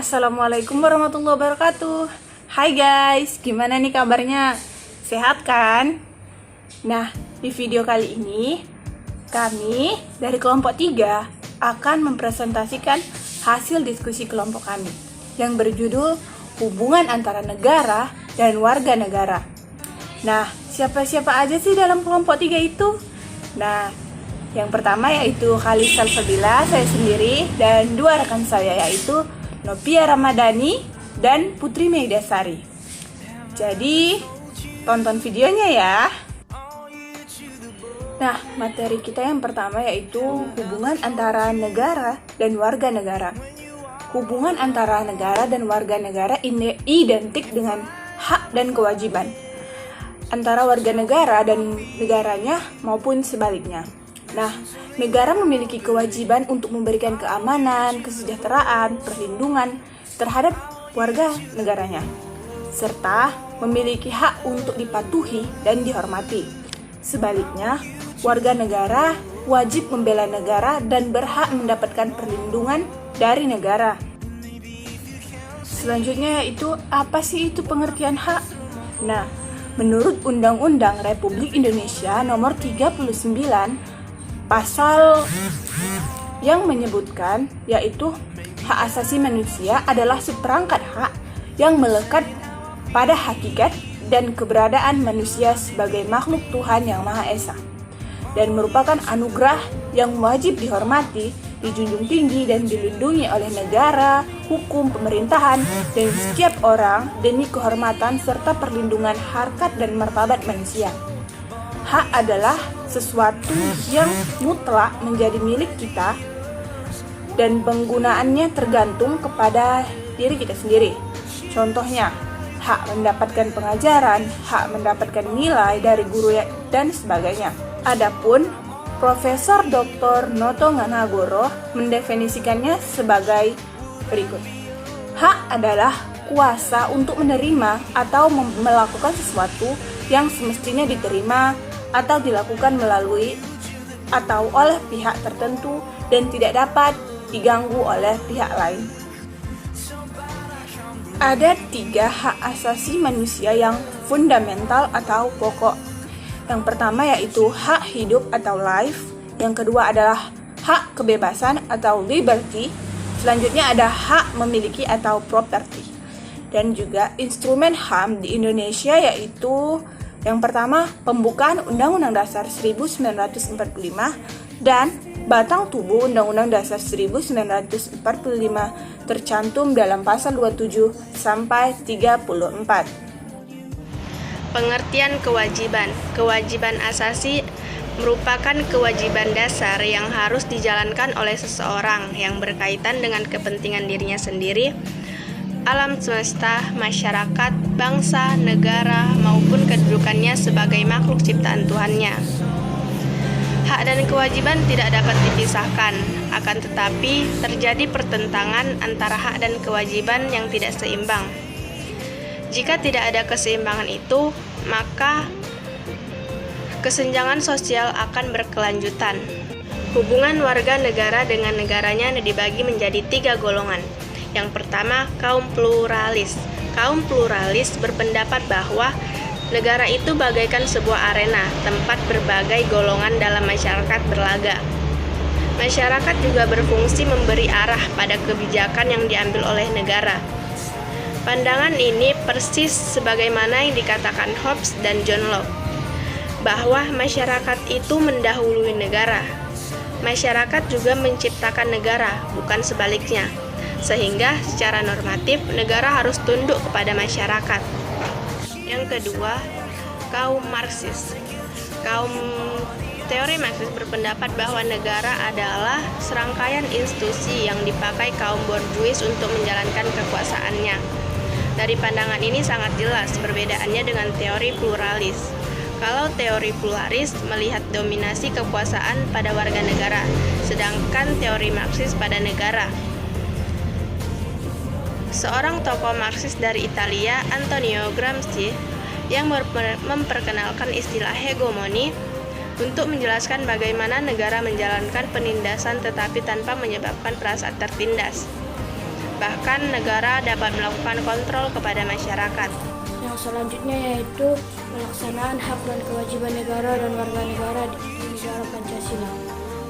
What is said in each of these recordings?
Assalamualaikum warahmatullahi wabarakatuh. Hai guys, gimana nih kabarnya? Sehat kan? Nah, di video kali ini kami dari kelompok 3 akan mempresentasikan hasil diskusi kelompok kami yang berjudul Hubungan Antara Negara dan Warga Negara. Nah, siapa-siapa aja sih dalam kelompok 3 itu? Nah, yang pertama yaitu Khalid Salsabila, saya sendiri, dan dua rekan saya yaitu Novia Ramadhani dan Putri Meidasari. Jadi, tonton videonya ya. Nah, materi kita yang pertama yaitu hubungan antara negara dan warga negara. Hubungan antara negara dan warga negara identik dengan hak dan kewajiban antara warga negara dan negaranya maupun sebaliknya. Nah, negara memiliki kewajiban untuk memberikan keamanan, kesejahteraan, perlindungan terhadap warga negaranya, serta memiliki hak untuk dipatuhi dan dihormati. Sebaliknya, warga negara wajib membela negara dan berhak mendapatkan perlindungan dari negara. Selanjutnya yaitu, apa sih itu pengertian hak? Nah, menurut Undang-Undang Republik Indonesia Nomor 39 Pasal yang menyebutkan yaitu hak asasi manusia adalah seperangkat hak yang melekat pada hakikat dan keberadaan manusia sebagai makhluk Tuhan yang Maha Esa dan merupakan anugerah yang wajib dihormati, dijunjung tinggi dan dilindungi oleh negara, hukum, pemerintahan, dan setiap orang demi kehormatan serta perlindungan harkat dan martabat manusia. Hak adalah sesuatu yang mutlak menjadi milik kita dan penggunaannya tergantung kepada diri kita sendiri. Contohnya, hak mendapatkan pengajaran, hak mendapatkan nilai dari guru dan sebagainya. Adapun Profesor Dr. Noto Nganagoro mendefinisikannya sebagai berikut. Hak adalah kuasa untuk menerima atau melakukan sesuatu yang semestinya diterima atau dilakukan melalui atau oleh pihak tertentu dan tidak dapat diganggu oleh pihak lain. Ada 3 hak asasi manusia yang fundamental atau pokok. Yang pertama yaitu hak hidup atau life, yang kedua adalah hak kebebasan atau liberty, selanjutnya ada hak memiliki atau property. Dan juga instrumen HAM di Indonesia yaitu yang pertama, pembukaan Undang-Undang Dasar 1945 dan batang tubuh Undang-Undang Dasar 1945 tercantum dalam pasal 27 sampai 34. Pengertian kewajiban. Kewajiban asasi merupakan kewajiban dasar yang harus dijalankan oleh seseorang yang berkaitan dengan kepentingan dirinya sendiri, alam semesta, masyarakat, bangsa, negara, maupun kedudukannya sebagai makhluk ciptaan Tuhannya. Hak dan kewajiban tidak dapat dipisahkan, akan tetapi terjadi pertentangan antara hak dan kewajiban yang tidak seimbang. Jika tidak ada keseimbangan itu, maka kesenjangan sosial akan berkelanjutan. Hubungan warga negara dengan negaranya dibagi menjadi 3 golongan. Yang pertama, kaum pluralis. Kaum pluralis berpendapat bahwa negara itu bagaikan sebuah arena, tempat berbagai golongan dalam masyarakat berlaga. Masyarakat juga berfungsi memberi arah pada kebijakan yang diambil oleh negara. Pandangan ini persis sebagaimana yang dikatakan Hobbes dan John Locke, bahwa masyarakat itu mendahului negara. Masyarakat juga menciptakan negara, bukan sebaliknya. Sehingga secara normatif negara harus tunduk kepada masyarakat. Yang kedua, kaum Marxis. Kaum teori Marxis berpendapat bahwa negara adalah serangkaian institusi yang dipakai kaum borjuis untuk menjalankan kekuasaannya. Dari pandangan ini sangat jelas perbedaannya dengan teori pluralis. Kalau teori pluralis melihat dominasi kekuasaan pada warga negara, sedangkan teori Marxis pada negara. Seorang tokoh Marxis dari Italia, Antonio Gramsci, yang memperkenalkan istilah hegemoni untuk menjelaskan bagaimana negara menjalankan penindasan tetapi tanpa menyebabkan perasaan tertindas. Bahkan negara dapat melakukan kontrol kepada masyarakat. Yang selanjutnya yaitu pelaksanaan hak dan kewajiban negara dan warga negara di negara Pancasila.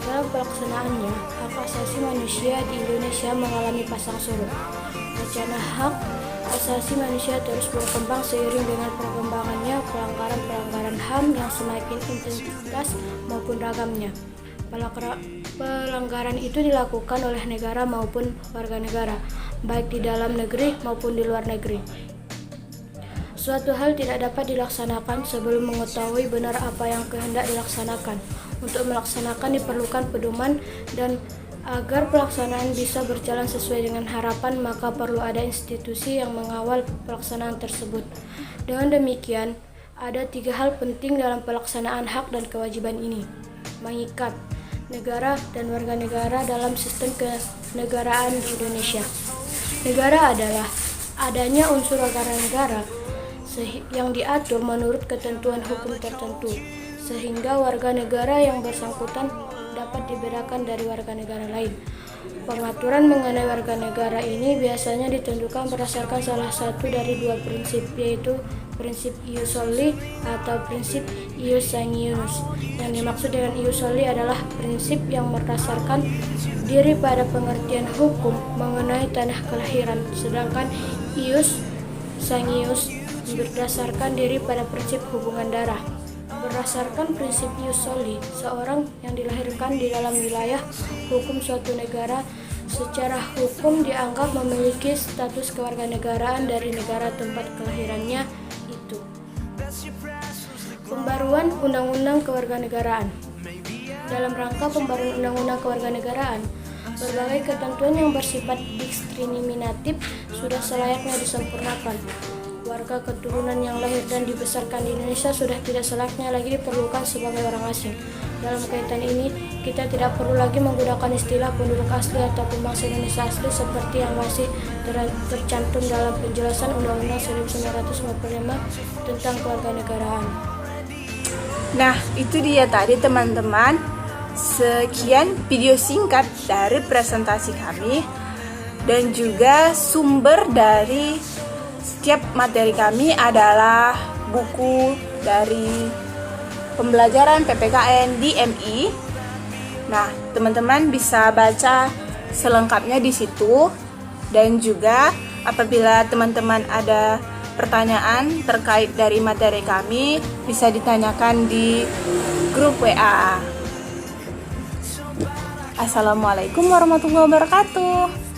Dalam pelaksanaannya, hak asasi manusia di Indonesia mengalami pasang surut. Wacana hak asasi manusia terus berkembang seiring dengan perkembangannya pelanggaran-pelanggaran HAM yang semakin intensitas maupun ragamnya. Pelanggaran itu dilakukan oleh negara maupun warga negara, baik di dalam negeri maupun di luar negeri. Suatu hal tidak dapat dilaksanakan sebelum mengetahui benar apa yang kehendak dilaksanakan. Untuk melaksanakan diperlukan pedoman, dan agar pelaksanaan bisa berjalan sesuai dengan harapan, maka perlu ada institusi yang mengawal pelaksanaan tersebut. Dengan demikian, ada 3 hal penting dalam pelaksanaan hak dan kewajiban ini. Mengikat negara dan warga negara dalam sistem kenegaraan di Indonesia. Negara adalah adanya unsur warga negara yang diatur menurut ketentuan hukum tertentu, sehingga warga negara yang bersangkutan dapat dibedakan dari warga negara lain. Pengaturan mengenai warga negara ini biasanya ditentukan berdasarkan salah satu dari 2 prinsip, yaitu prinsip ius soli atau prinsip ius sanguinis. Yang dimaksud dengan ius soli adalah prinsip yang berdasarkan diri pada pengertian hukum mengenai tanah kelahiran, sedangkan ius sanguinis berdasarkan diri pada prinsip hubungan darah. Berdasarkan prinsip ius soli, seorang yang dilahirkan di dalam wilayah hukum suatu negara secara hukum dianggap memiliki status kewarganegaraan dari negara tempat kelahirannya itu. Pembaruan Undang-Undang Kewarganegaraan. Dalam rangka pembaruan Undang-Undang Kewarganegaraan, berbagai ketentuan yang bersifat diskriminatif sudah selayaknya disempurnakan. Warga keturunan yang lahir dan dibesarkan di Indonesia sudah tidak selayaknya lagi diperlukan sebagai orang asing. Dalam kaitan ini, kita tidak perlu lagi menggunakan istilah penduduk asli atau bangsa Indonesia asli seperti yang masih tercantum dalam penjelasan Undang-Undang 1945 tentang kewarganegaraan. Nah, itu dia tadi teman-teman. Sekian video singkat dari presentasi kami dan juga sumber dari setiap materi kami adalah buku dari pembelajaran PPKN di MI. Nah, teman-teman bisa baca selengkapnya di situ, dan juga apabila teman-teman ada pertanyaan terkait dari materi kami bisa ditanyakan di grup WA. Assalamualaikum warahmatullahi wabarakatuh.